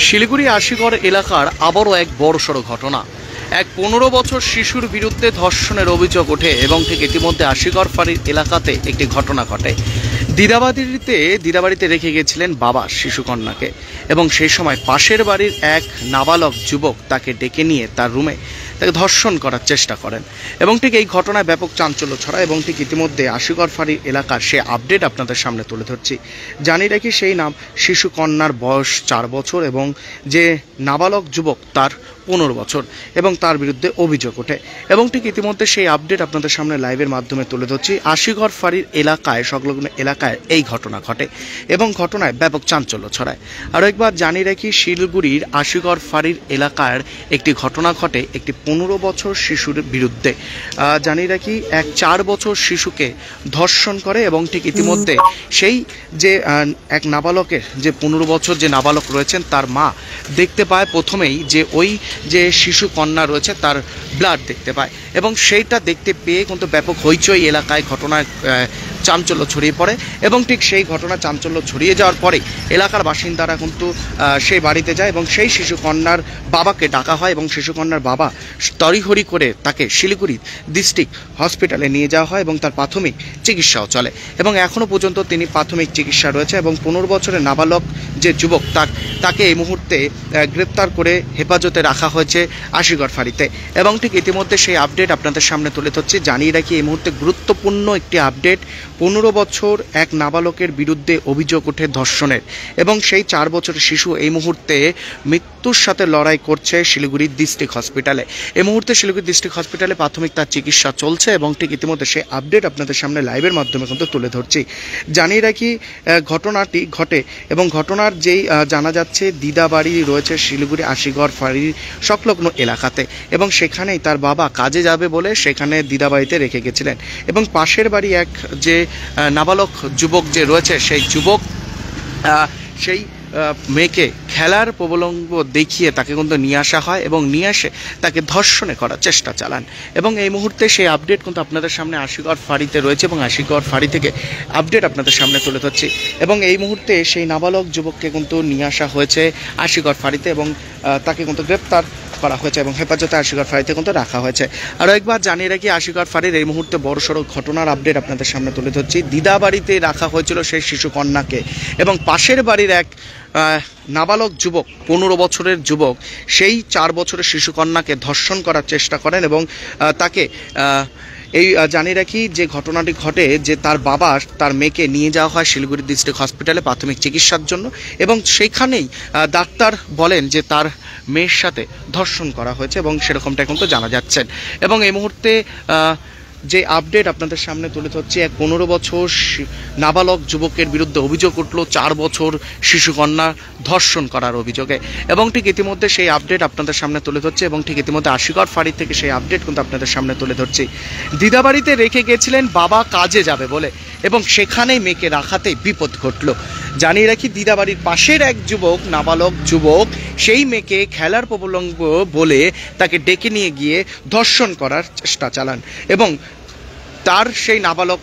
শিলিগুড়ি আশিগড় এলাকার আবারও এক বড়সড় ঘটনা। এক 15 বছর শিশুর বিরুদ্ধে ধর্ষণের অভিযোগ ওঠে এবং ঠিক ইতিমধ্যে আশিগড় ফাঁড়ির এলাকাতে একটি ঘটনা ঘটে। দিদাবাড়িতে রেখে গেছিলেন বাবা শিশুকন্যাকে এবং সেই সময় পাশের বাড়ির এক নাবালক যুবক তাকে ডেকে নিয়ে তার রুমে তাকে ধর্ষণ করার চেষ্টা করেন এবং ঠিক এই ঘটনায় ব্যাপক চাঞ্চল্য ছড়ায় এবং ঠিক ইতিমধ্যে আশিগড় ফাঁড়ির এলাকার সে আপডেট আপনাদের সামনে তুলে ধরছি। জানি রাখি সেই নাম শিশুকন্যার বয়স 4 বছর এবং যে নাবালক যুবক তার 15 বছর এবং তার বিরুদ্ধে অভিযোগ ওঠে এবং ঠিক ইতিমধ্যে সেই আপডেট আপনাদের সামনে লাইভের মাধ্যমে তুলে ধরছি। আশিগড় ফাঁড়ির এলাকায় সংলগ্ন এলাকায় এই ঘটনা ঘটে এবং ঘটনায় ব্যাপক চাঞ্চল্য ছড়ায়। আরও একবার জানিয়ে রাখি, শিলিগুড়ির আশিগড় ফাঁড়ির এলাকার একটি ঘটনা ঘটে একটি 15 বছর শিশুর বিরুদ্ধে। জানিয়ে রাখি, এক 4 বছর শিশুকে ধর্ষণ করে এবং ঠিক ইতিমধ্যে সেই যে এক নাবালকের যে 15 বছর যে নাবালক রয়েছেন তার মা দেখতে পায় প্রথমেই যে ওই যে শিশু কন্যা রয়েছে তার ব্লাড দেখতে পায় এবং সেইটা দেখতে পেয়ে কিন্তু ব্যাপক হইচই এলাকায় ঘটনায় চাঞ্চল্য ছড়িয়ে পড়ে এবং ঠিক সেই ঘটনা চাঞ্চল্য ছড়িয়ে যাওয়ার পরে এলাকার বাসিন্দারা কিন্তু সেই বাড়িতে যায় এবং সেই শিশুকন্যার বাবাকে ডাকা হয় এবং শিশুকন্যার বাবা তড়িঘড়ি করে তাকে শিলিগুড়ি ডিস্ট্রিক্ট হসপিটালে নিয়ে যাওয়া হয় এবং তার প্রাথমিক চিকিৎসাও চলে এবং এখনও পর্যন্ত তিনি প্রাথমিক চিকিৎসা রয়েছে এবং 15 বছরের নাবালক যে যুবক তাকে এই মুহূর্তে গ্রেপ্তার করে হেফাজতে রাখা হয়েছে আশিগড় ফাঁড়িতে এবং ঠিক ইতিমধ্যে সেই আপডেট আপনাদের সামনে তুলে ধরছি। জানিয়ে রাখি, এই মুহূর্তে গুরুত্বপূর্ণ একটি আপডেট। 15 বছর এক নাবালকের বিরুদ্ধে অভিযোগ ওঠে ধর্ষণের এবং সেই 4 বছরের শিশু এই মুহূর্তে মৃত্যুর সাথে লড়াই করছে শিলিগুড়ি ডিস্ট্রিক্ট হসপিটালে। এই মুহূর্তে শিলিগুড়ি ডিস্ট্রিক্ট হসপিটালে প্রাথমিক তার চিকিৎসা চলছে এবং ঠিক ইতিমধ্যে সেই আপডেট আপনাদের সামনে লাইভের মাধ্যমে কিন্তু তুলে ধরছি। জানিয়ে রাখি, ঘটনাটি ঘটে এবং ঘটনার যেই জানা যাচ্ছে দিদাবাড়ি রয়েছে শিলিগুড়ি আশিগড় ফাঁড়ির সংলগ্ন এলাকাতে এবং সেখানেই তার বাবা কাজে যাবে বলে সেখানে দিদাবাড়িতে রেখে গেছিলেন এবং পাশের বাড়ি এক যে নাবালক যুবক যে রয়েছে সেই যুবক সেই মেয়েকে খেলার প্রবলম্ব দেখিয়ে তাকে কিন্তু নিয়ে আসা হয় এবং নিয়ে এসে তাকে ধর্ষণে করার চেষ্টা চালান এবং এই মুহূর্তে সেই আপডেট কিন্তু আপনাদের সামনে আশিগড় ফাঁড়িতে রয়েছে এবং আশিগড় ফাঁড়ি থেকে আপডেট আপনাদের সামনে তুলে ধরছি এবং এই মুহূর্তে সেই নাবালক যুবককে কিন্তু নিয়ে আসা হয়েছে আশিগড় ফাঁড়িতে এবং তাকে কিন্তু গ্রেপ্তার করা হয়েছে এবং হেফাজতে আশিগড় ফাঁড়িতে কিন্তু রাখা হয়েছে। আরও একবার জানিয়ে রাখি, আশিগড় ফাঁড়ির এই মুহূর্তে বড়সড় ঘটনার আপডেট আপনাদের সামনে তুলে ধরছি। দিদাবাড়িতে রাখা হয়েছিল সেই শিশু কন্যাকে এবং পাশের বাড়ির এক নাবালক যুবক 15 বছরের যুবক সেই 4 বছরের শিশুকন্যাকে ধর্ষণ করার চেষ্টা করেন এবং তাকে এই জানিয়ে রাখি যে ঘটনাটি ঘটে যে তার বাবা তার মেয়েকে নিয়ে যাওয়া হয় শিলিগুড়ি ডিস্ট্রিক্ট হসপিটালে প্রাথমিক চিকিৎসার জন্য এবং সেখানেই ডাক্তার বলেন যে তার মেয়ের সাথে ধর্ষণ করা হয়েছে এবং সেরকমটা কিন্তু জানা যাচ্ছে এবং এই মুহূর্তে যে আপডেট আপনাদের সামনে তুলে ধরছি, এক 15 বছর নাবালক যুবকের বিরুদ্ধে অভিযোগ উঠল 4 বছর শিশুকন্যা ধর্ষণ করার অভিযোগে এবং ঠিক ইতিমধ্যে সেই আপডেট আপনাদের সামনে তুলে ধরছে এবং ঠিক ইতিমধ্যে আশিগড় ফাঁড়ি থেকে সেই আপডেট কিন্তু আপনাদের সামনে তুলে ধরছি। দিদাবাড়িতে রেখে গেছিলেন বাবা কাজে যাবে বলে এবং সেখানেই মেয়েকে রাখাতেই বিপদ ঘটল। জানিয়ে রাখি, দিদাবাড়ির পাশের এক যুবক নাবালক যুবক সেই মেয়েকে খেলার প্রবলম্ব বলে তাকে ডেকে নিয়ে গিয়ে ধর্ষণ করার চেষ্টা চালান এবং তার সেই নাবালক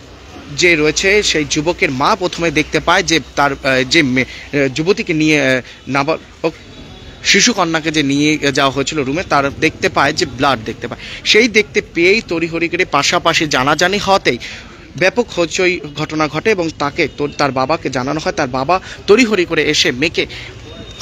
যে রয়েছে সেই যুবকের মা প্রথমে দেখতে পায় যে তার যে যুবতীকে নিয়ে নাবালক শিশুকন্যাকে যে নিয়ে যাওয়া হয়েছিল রুমে তার দেখতে পায় যে ব্লাড দেখতে পায়, সেই দেখতে পেয়েই তড়িঘড়ি করে পাশাপাশি জানাজানি হওয়াতেই ব্যাপক হইচই ঘটনা ঘটে এবং তার বাবাকে জানানো হয়। তার বাবা তড়িঘড়ি করে এসে মেয়েকে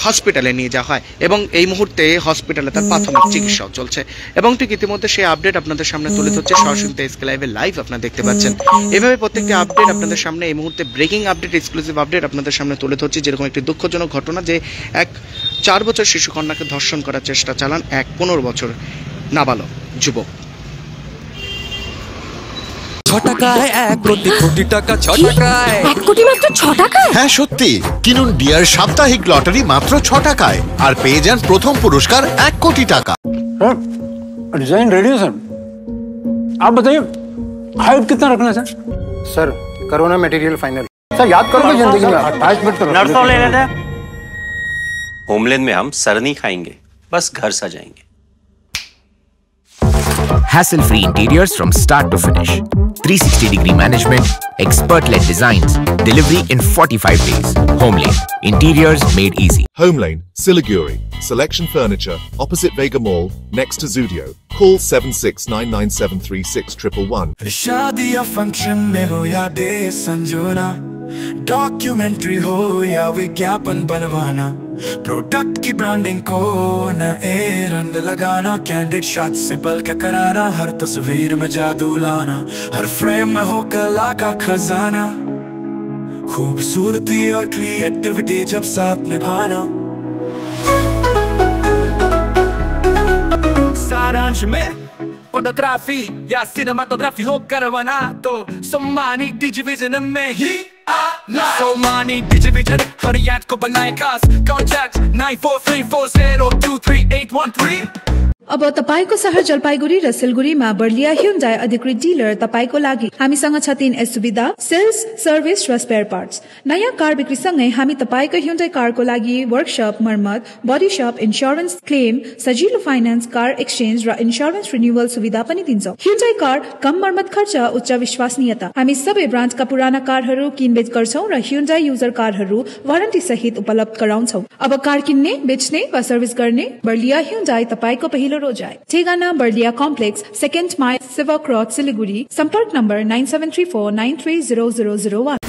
হসপিটালে নিয়ে যাওয়া হয় এবং এই মুহূর্তে হসপিটালে তার প্রাথমিক চিকিৎসাও চলছে এবং ঠিক ইতিমধ্যে সেই আপডেট আপনাদের সামনে তুলে ধরছে সরাসরি এসকে লাইভে লাইভ আপনারা দেখতে পাচ্ছেন। এভাবে প্রত্যেকটি আপডেট আপনাদের সামনে এই মুহূর্তে ব্রেকিং আপডেট এক্সক্লুসিভ আপডেট আপনাদের সামনে তুলে ধরছি। যেরকম একটি দুঃখজনক ঘটনা যে এক 4 বছর শিশুকন্যাকে ধর্ষণ করার চেষ্টা চালান এক 15 বছর নাবালক যুবক। 6 টাকায় 1 কোটি কোটি টাকা 6 টাকায় 1 কোটি মাত্র 6 টাকায়। হ্যাঁ সত্যি, কিনুন ডিয়ার সাপ্তাহিক লটারি মাত্র 6 টাকায় আর পেয়ে যান প্রথম পুরস্কার 1 কোটি টাকা। डिजाइन रेडी है सर, आप बताइए हाइट कितना रखना है सर करो ना मटेरियल फाइनल। सर याद करो जिंदगी में 28 मिनट नर्सों ले लेते हैं। होमलैंड में हम सर नहीं खाएंगे, बस घर सजाएंगे। Hassle-free interiors from start to finish. 360-degree management, expert-led designs, delivery in 45 days. Homelane, interiors made easy. Homelane, Siliguri. Selection Furniture, opposite Vega Mall, next to Zudio. Call 7699736111. शादी या फंक्शन में हो या डे संजोना, डॉक्यूमेंट्री हो या विज्ञापन बनवाना, product की ब्रांडिंग को न रंग लगाना, कैंडिड शॉट से बल्कि कराना, हर तस्वीर में जादू लाना, हर फ्रेम में हो कला का खजाना, खूबसूरती और क्रिएटिविटी जब साथ निभाना। सारांश में फोटोग्राफी या सिनेमाटोग्राफी हो करवाना तो सोमानी डिजिविजन में ही आना। सोमानी डिजिविजन हर याद को बनाए खास। कॉन्टैक्ट 9434023813। अब तपाईको शहर जलपाइगुडी र सिलगुडीमा बर्लिया ह्युन्डाई अधिकृत डिलर तपाईको लागि हामीसँग छ 3 सुविधा, सेल्स, सर्भिस र स्पेयर पार्ट्स। नयाँ कार बिक्रीसँगै हामी तपाईको ह्युन्डाई कारको लागि वर्कशप, मर्मत, बडी शप, इन्स्योरेन्स क्लेम, सजिलो फाइनान्स, कार एक्सचेन्ज र इन्स्योरेन्स रिन्युअल सुविधा पनि दिन्छौं। ह्युन्डाई कार कम मर्मत खर्च, उच्च विश्वसनीयता। हामी सबै ब्रान्डका पुराना कारहरू किनबेच गर्छौं र ह्युन्डाई युजर कारहरू वारन्टी सहित उपलब्ध गराउँछौं। अब कार किन्ने, बेच्ने वा सर्भिस गर्ने बर्लिया ह्युन्डाई तपाईको पहिलो रोजाइ। ठेगाना बर्लिया कम्प्लेक्स, 2nd माइल, सेवा क्रॉस, सिलिगुडी। संपर्क नम्बर 9734930001।